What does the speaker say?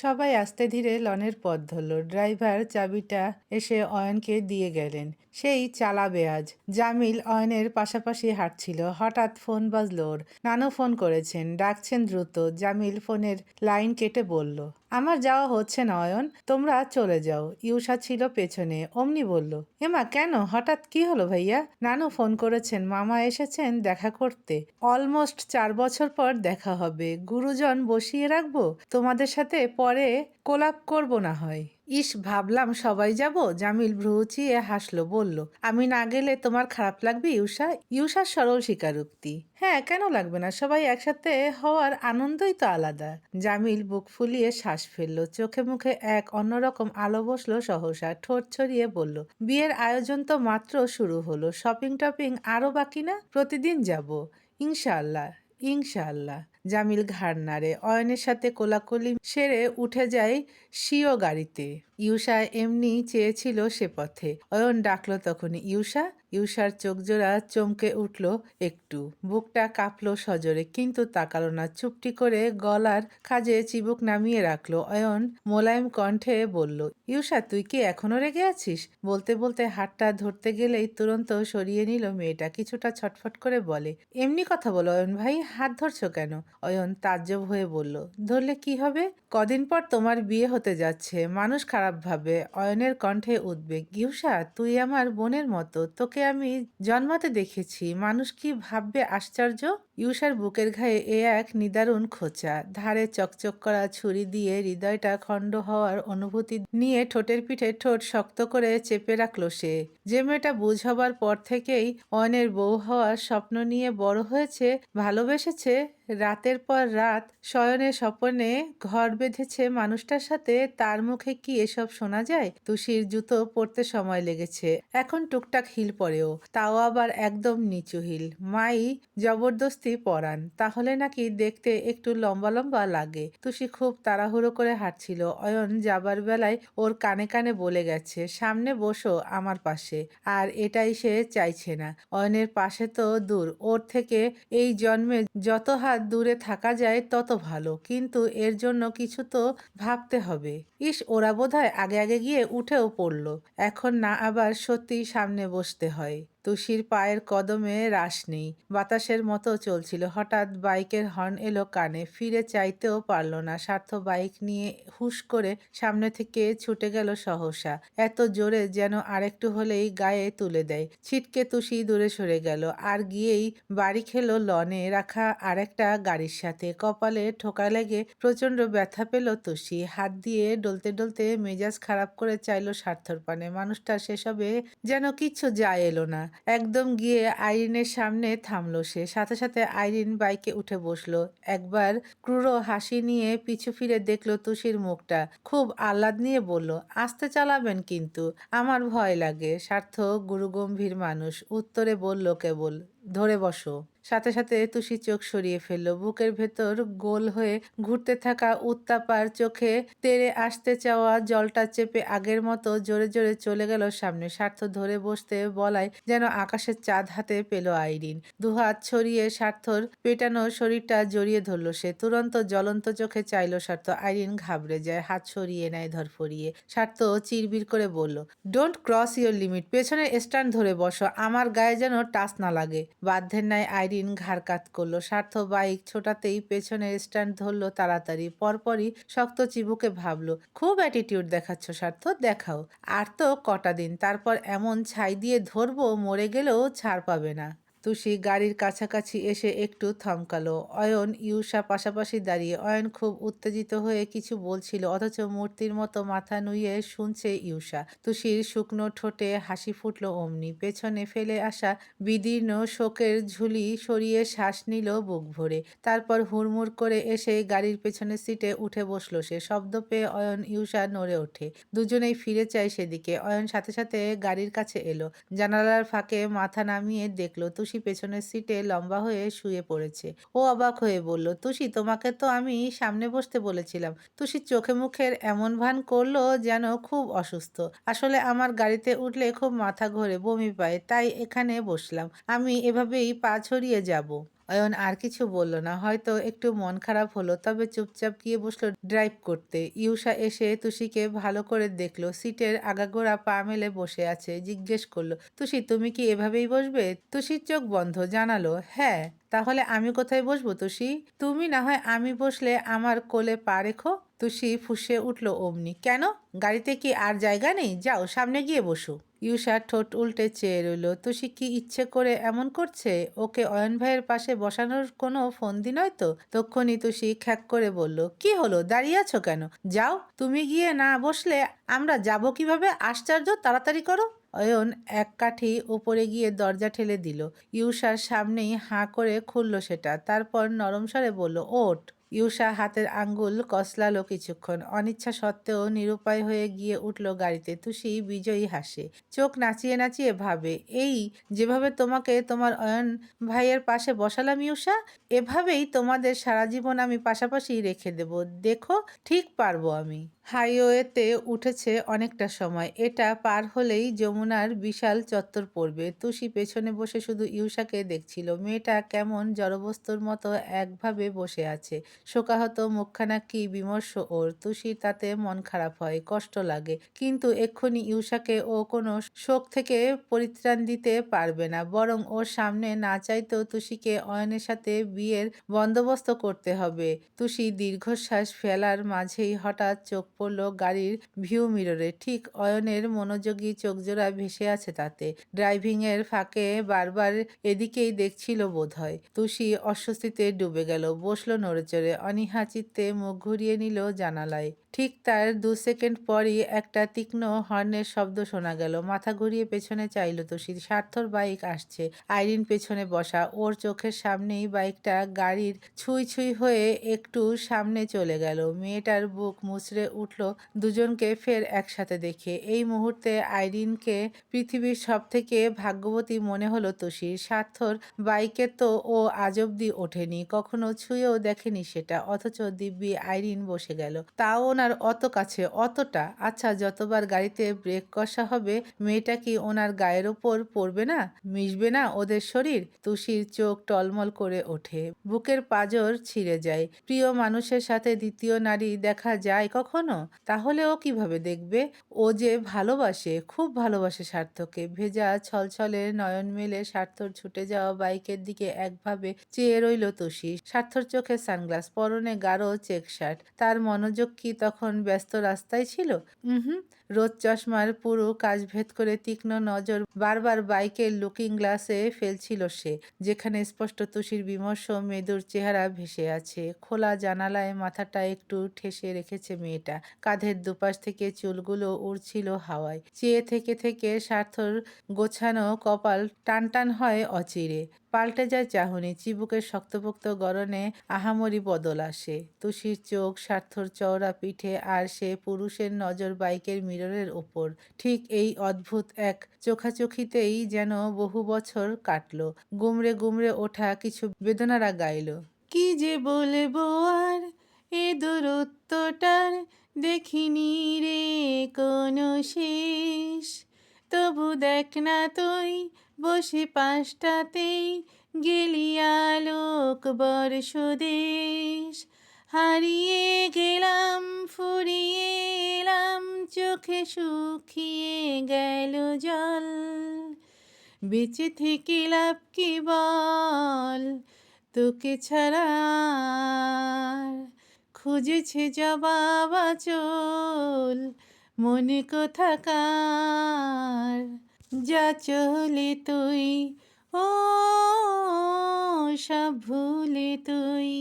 সবাই আস্তে ধীরে লনের পথ ধরল। ড্রাইভার চাবিটা এসে অয়নকে দিয়ে গেলেন। সেই চালাবে আজ। জামিল অয়নের পাশাপাশি হাঁটছিল। হঠাৎ ফোন বাজল ওর। নানু ফোন করেছেন, ডাকছেন দ্রুত। জামিল ফোনের লাইন কেটে বলল, আমার যাওয়া হচ্ছে না অয়ন, তোমরা চলে যাও। ইউষা ছিল পেছনে, অমনি বলল, এমা কেন, হঠাৎ কি হলো ভাইয়া? নানু ফোন করেছেন, মামা এসেছেন দেখা করতে। অলমোস্ট 4 বছর পর দেখা হবে, গুরুজন বসিয়ে রাখবো তোমাদের সাথে, পরে কোলাপ করব না হয়। ইস, ভাবলাম সবাই যাব। জামিল ভ্রু উঁচিয়ে হাসলো, বলল, আমি না গেলে তোমার খারাপ লাগবে ইউষা? ইউষার সরল স্বীকারোক্তি। হ্যাঁ, কেন লাগবে না, সবাই একসাথে হওয়ার আনন্দই তো আলাদা। জামিল বুক ফুলিয়ে শ্বাস ফেললো, চোখে মুখে এক অন্যরকম আলো বসলো সহসা। ঠোঁট ছড়িয়ে বলল, বিয়ের আয়োজন তো মাত্র শুরু হলো, শপিং টপিং আরো বাকি না? প্রতিদিন যাব ইনশাআল্লাহ। ইনশাআল্লাহ। জামিল ঘাড় নাড়ে। অয়নের সাথে কোলাকুলি সেরে উঠে যায় স্বীয় গাড়িতে। ইউষা এমনি চেয়েছিল সে পথে। অয়ন ডাকলো তখনই, ইউষা। ইউষার চোখজোড়া চমকে উঠল একটু, বুকটা কাঁপলো সজোরে, কিন্তু তাকালো না। চুপটি করে গলার খাজে চিবুক নামিয়ে রাখলো। অয়ন মোলায়েম কণ্ঠে বলল, ইউষা তুই কি এখনো রেগে আছিস? বলতে বলতে হাতটা ধরতে গেলেই তুরন্ত সরিয়ে নিল মেয়েটা। কিছুটা ছটফট করে বলে, এমনি কথা বলো অয়ন ভাই, হাত ধরছো কেন? অয়ন তাজ্জব হয়ে বলল, ধরলে কি হবে? কদিন পর তোমার বিয়ে হতে যাচ্ছে, মানুষ খারাপ ভাবে। অয়নের কণ্ঠে উদ্বেগ। ইউষা তুই আমার বোনের মতো, তোকে আমি জন্মাতে দেখেছি, মানুষ কি ভাববে আশ্চর্য। ইউষার বুকের ঘায়ে এ এক নিদারুণ খোঁচা। ধারে চকচক করা ছুরি দিয়ে হৃদয়টা খণ্ড হওয়ার অনুভূতি নিয়ে ঠোঁটের পিঠে ঠোঁট শক্ত করে চেপে রাখল সে। যে মেয়েটা বুঝ হবার পর থেকেই অয়নের বউ হওয়ার স্বপ্ন নিয়ে বড় হয়েছে, ভালোবেসেছে, রাতের পর রাত শয়নে স্বপনে ঘর বেঁধেছে মানুষটার সাথে, তার মুখে কি এসব শোনা যায়? তুষির জুতো পরতে সময় লেগেছে, এখন টুকটাক হিল পরেও, তাও আবার একদম নিচু হিল। মাই জবরদস্তি পরান, তাহলে নাকি দেখতে একটু লম্বা লম্বা লাগে। তুষি খুব তাড়াহুড়ো করে হাঁটছিল। অয়ন যাবার বেলায় ওর কানে কানে বলে গেছে, সামনে বসো আমার পাশে। আর এটাই সে চাইছে না। অয়নের পাশে তো দূর, ওর থেকে এই জন্মে যত হাত দূরে থাকা যায় তত ভালো, কিন্তু এর জন্য কিছু তো ভাবতে হবে। ইস, ওরা বোধহয় আগে আগে গিয়ে উঠেও পড়লো, এখন না আবার সত্যি সামনে বসতে হয়। তুষির পায়ের কদমে রাশ নেই, বাতাসের মতো চলছিল। হঠাৎ বাইকের হর্ন এলো কানে, ফিরে চাইতেও পারল না। স্বার্থ বাইক নিয়ে হুশ করে সামনে থেকে ছুটে গেল সহসা, এত জোরে যেন আরেকটু হলেই গায়ে তুলে দেয়। ছিটকে তুষি দূরে সরে গেল, আর গিয়েই বাড়ি খেলো লনে রাখা আরেকটা গাড়ির সাথে। কপালে ঠোকা লেগে প্রচন্ড ব্যথা পেল তুষি। হাত দিয়ে ডলতে ডলতে মেজাজ খারাপ করে চাইল স্বার্থর পানে। মানুষটা সেসবে যেন কিচ্ছু যায় এলো না। একদম গিয়ে আইরিনের সামনে থামলো সে। সাথে সাথে আইরিন বাইকে উঠে বসলো। একবার ক্রূর হাসি নিয়ে পিছু ফিরে দেখলো তুষির মুখটা, খুব আহ্লাদ নিয়ে বলল, আস্তে চালাবেন কিন্তু, আমার ভয় লাগে। স্বার্থ গুরুগম্ভীর মানুষ, উত্তরে বলল কেবল, ধরে বসো। সাথে সাথে তুষি চোখ সরিয়ে ফেললো। বুকের ভেতর গোল হয়ে ঘুরতে থাকা উত্তাপার চোখে তেড়ে আসতে চাওয়া জলটা চেপে আগের মতো জোরে জোরে চলে গেল সামনে। স্বার্থ ধরে বসতে বলায় যেন আকাশের চাঁদ হাতে পেল আইরিন। দুহাত ছড়িয়ে স্বার্থর পেটানো শরীরটা জড়িয়ে ধরলো সে। তুরন্ত জ্বলন্ত চোখে চাইল স্বার্থ। আইরিন ঘাবড়ে যায়, হাত সরিয়ে নেয় ধরফরিয়ে। স্বার্থ চিরবির করে বলল, ডোন্ট ক্রস ইউর লিমিট, পেছনে স্ট্যান্ড ধরে বসো, আমার গায়ে যেন টাচ না লাগে। বাধ্যের ন্যায় আইরিন ঘাড় কাত করলো। স্বার্থ বাইক ছোটাতেই পেছনের স্ট্যান্ড ধরলো তাড়াতাড়ি। পরপরই শক্ত চিবুকে ভাবলো, খুব অ্যাটিটিউড দেখাচ্ছ স্বার্থ, দেখাও। আর তো কটা দিন, তারপর এমন ছাই দিয়ে ধরবো, মরে গেলেও ছাড় পাবে না। তুষি গাড়ির কাছাকাছি এসে একটু থমকালো। অয়ন ইউষা পাশাপাশি দাঁড়িয়ে। অয়ন খুব উত্তেজিত হয়ে কিছু বলছিল, অথচ মূর্তির মতো মাথা নুইয়ে শুনছে ইউষা। তুষির শুকনো ঠোঁটে হাসি ফুটল অমনি। পেছনে ফেলে আসা বিদীর্ণ শোকের ঝুলি সরিয়ে শ্বাস নিল বুক ভরে। তারপর হুড়মুড় করে এসে গাড়ির পেছনের সিটে উঠে বসলো সে। শব্দ পেয়ে অয়ন ইউষা নড়ে ওঠে। দুজনেই ফিরে চায় সেদিকে। অয়ন সাথে সাথে গাড়ির কাছে এলো। জানালার ফাঁকে মাথা নামিয়ে দেখলো তুষি পেছনের সিটে লম্বা হয়ে শুয়ে পড়েছে। ও অবাক হয়ে বলল, তুষি তোমাকে তো আমি সামনে বসতে বলেছিলাম। তুষি চোখে মুখের এমন ভান করলো যেন খুব অসুস্থ। আসলে আমার গাড়িতে উঠলে খুব মাথা ঘোরে, বমি পায়, তাই এখানে বসলাম। আমি এভাবেই পা ছড়িয়ে যাব। অয়ন আর কিছু বলল না, হয়তো একটু মন খারাপ হলো, তবে চুপচাপ গিয়ে বসলো ড্রাইভ করতে। ইউষা এসে তুষিকে ভালো করে দেখলো, সিটের আগাগোড়া পা মেলে বসে আছে। জিজ্ঞেস করলো, তুষি তুমি কি এভাবেই বসবে? তুষির চোখ বন্ধ, জানালো, হ্যাঁ। তাহলে আমি কোথায় বসবো তুষি? তুমি না হয় আমি বসলে আমার কোলে পা রেখো। তুষি ফুঁসে উঠল অমনি, কেন? গাড়িতে কি আর জায়গা নেই? যাও সামনে গিয়ে বসো। ইউষা ঠোঁট উল্টে চেয়ে রইল। তুষি কি ইচ্ছে করে এমন করছে? ওকে অয়ন ভাইয়ের পাশে বসানোর কোনো ফন্দি নয় তো? তক্ষুনি তুষি খ্যাক করে বলল, কি হলো, দাঁড়িয়ে আছো কেন? যাও, তুমি গিয়ে না বসলে আমরা যাব কিভাবে? আশ্চর্য, তাড়াতাড়ি করো। অয়ন এক কাঠি উপরে গিয়ে দরজা ঠেলে দিল। ইউষার সামনেই হাঁ করে খুলল সেটা। তারপর নরম স্বরে বলল, ওঠ। ইউষা হাতের আঙ্গুল কসলালো কিছুক্ষণ। অনিচ্ছা সত্ত্বেও নিরুপায় হয়ে গিয়ে উঠল গাড়িতে। তুষি বিজয়ী হাসে, চোখ নাচিয়ে নাচিয়ে ভাবে, এই যেভাবে তোমাকে তোমার অয়ন ভাইয়ের পাশে বসালাম ইউষা, এভাবেই তোমাদের সারা জীবন আমি পাশাপাশি রেখে দেব। দেখো, ঠিক পারবো আমি। হাইওয়েতে উঠেছে অনেকটা সময়। এটা পার হলেই যমুনার বিশাল চত্বর পড়বে। তুষি পেছনে বসে শুধু ইউষাকে দেখছিল। মেয়েটা কেমন জড়বস্তুর মতো একভাবে বসে আছে। শোকাহত মুখখানা কি বিমর্ষ ওর। তুষির তাতে মন খারাপ হয়, কষ্ট লাগে। কিন্তু এক্ষুনি ইউষাকে ও কোনো শোক থেকে পরিত্রাণ দিতে পারবে না। বরং ওর সামনে না চাইতেও তুষিকে অয়নের সাথে বিয়ের বন্দোবস্ত করতে হবে। তুষি দীর্ঘশ্বাস ফেলার মাঝেই হঠাৎ চোখ পড়ল গাড়ির ভিউ মিররে। ঠিক অয়নের মনোযোগী চোখজোড়া ভেসে আছে তাতে। ড্রাইভিংয়ের ফাঁকে বারবার এদিকেই দেখছিল বোধহয়। তুষি অস্বস্তিতে ডুবে গেল, বসলো নড়েচড়ে। অনীহা চিত্তে মুখ ঘুরিয়ে নিল জানালায়। ঠিক তার 2 সেকেন্ড পরই একটা তীক্ষ্ণ হর্নের শব্দ শোনা গেল। মাথা ঘুরিয়ে পেছনে চাইল তুষি। সার্থর বাইক আসছে, আইরিন পেছনে বসা। ওর চোখের সামনেই বাইকটা গাড়ির ছুঁই ছুঁই হয়ে একটু সামনে চলে গেল। মেয়েটার বুক মুচড়ে উঠল দুজনকে ফের একসাথে দেখে। এই মুহূর্তে আইরিনকে পৃথিবীর সব থেকে ভাগ্যবতী মনে হলো তুষির। সার্থর বাইকে তো ও আজ অব্দি ওঠেনি, কখনো ছুঁয়েও দেখেনি সেটা। অথচ দিব্যি আইরিন বসে গেল, তাও ওনার অত কাছে, অতটা। আচ্ছা, যতবার গাড়িতে ব্রেক কষা হবে, মেয়েটা কি ওনার গায়ের ওপর পড়বে না? মিশবে না ওদের শরীর? তুষির চোখ টলমল করে ওঠে, বুকের পাঁজর ছিঁড়ে যায়। প্রিয় মানুষের সাথে দ্বিতীয় নারী দেখা যায় কখনো? তাহলে ও কিভাবে দেখবে? ও যে ভালোবাসে, খুব ভালোবাসে সার্থককে। ভেজা ছলছলে নয়ন মেলে সার্থর ছুটে যাওয়া বাইকের দিকে একভাবে চেয়ে রইল তুষি। সার্থর চোখে সানগ্লাস, পরনে গাঢ় চেক শার্ট। তার মনোযোগ কি তখন ব্যস্ত রাস্তায় ছিল? হুম। রোদ চশমার পুরো কাজ ভেদ করে তীক্ষ্ণ নজর বারবার বাইকের লুকিং গ্লাসে ফেলছিল সে, যেখানে স্পষ্ট তুষির বিমর্ষ মেদুর চেহারা ভেসে আছে। খোলা জানালায় মাথাটা একটু ঠেসে রেখেছে মেয়েটা। কাঁধের দুপাশ থেকে চুলগুলো উড়ছিল হাওয়ায়। চেয়ে থেকে থেকে সার্থর গোছানো কপাল টান টান হয় অচিরে। পাল্টে যায় চাহনি, চিবুকের শক্তপোক্ত গড়নে আহামরি বদল আসে। তুষির চোখ সার্থর চওড়া পিঠে, আর সে পুরুষের নজর বাইকের মিররের ওপর। ঠিক এই অদ্ভুত এক চোখাচোখিতেই যেন বহু বছর কাটল। গুমড়ে গুমড়ে ওঠা কিছু বেদনারা গাইল, কি যে বলবো আর এ দূরত্বটার, দেখিনি রে কোনো শেষ। তবু দেখ না তুই বসে পাশটাতেই, গেলি আলোক বর্ষ দেশ। হারিয়ে গেলাম, ফুরিয়ে এলাম, চোখে শুকিয়ে গেল জল। বেঁচে থেকে লাভ কি বল, তোকে ছাড়া আর? খুঁজেছে জবাব আঁচল, মনে কোথাকার। যা চলে তুই, ও সব ভুলে তুই।